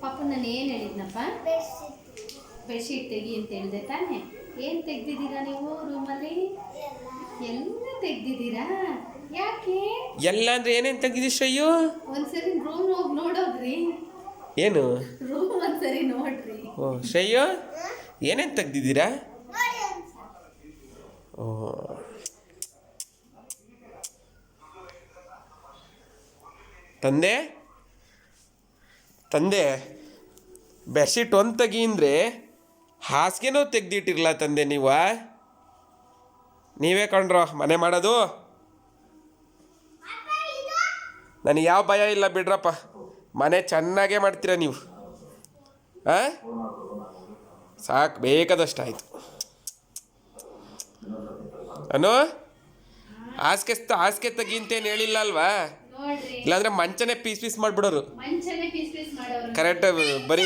ಪಾಪು ನಾನು ಏನು ಹೇಳಿದ್ನಪ್ಪ? ಬೆಡ್ಶೀಟ್ ತೆಗಿ ಅಂತ ಹೇಳಿದೆ ತಾನೇ? ಏನು ತೆಗ್ದಿದ್ದೀರಾ ನೀವು ರೂಮಲ್ಲಿ? ಎಲ್ಲ ತೆಗ್ದಿದ್ದೀರಾ? ಯಾಕೆ? ಎಲ್ಲ ಅಂದ್ರೆ ಏನೇನು ತೆಗ್ದಿದ್ದೀರಿ ಶ್ರೇಯು? ಒಂದ್ಸರಿ ರೂಮ್ ಹೋಗಿ ನೋಡೋದ್ರಿ. ಏನು ರೂಮ್ ಒಂದ್ಸರಿ ನೋಡ್ರಿ. ಓ ಶ್ರೇಯು ಏನೇನು ತೆಗ್ದಿದ್ದೀರಾ? ಓ ತಂದೆ ತಂದೆ ಬೆಡ್ಶೀಟ್ ಒಂದು ತೆಗಿ ಅಂದರೆ ಹಾಸಿಗೆನೂ ತೆಗ್ದಿಟ್ಟಿರಲ್ಲ ತಂದೆ ನೀವು. ನೀವೇ ಕಂಡ್ರೋ ಮನೆ ಮಾಡೋದು. ನನಗೆ ಯಾವ ಭಯ ಇಲ್ಲ ಬಿಡ್ರಪ್ಪ, ಮನೆ ಚೆನ್ನಾಗೇ ಮಾಡ್ತೀರ ನೀವು. ಹಾಂ ಸಾಕು, ಬೇಕಾದಷ್ಟು ಆಯಿತು. ಅನು ಹಾಸಿಗೆ ತೆಗಿ ಅಂತೇನು ಹೇಳಿಲ್ಲ ಅಲ್ವಾ? ಇಲ್ಲಾಂದ್ರೆ ಮಂಚನೇ ಪೀಸ್ ಮಾಡಿಬಿಡೋರು. ಮಂಚನೇ ಪೀಸ್ ಮಾಡೋರು ಕರೆಕ್ಟ್ ಬರೀ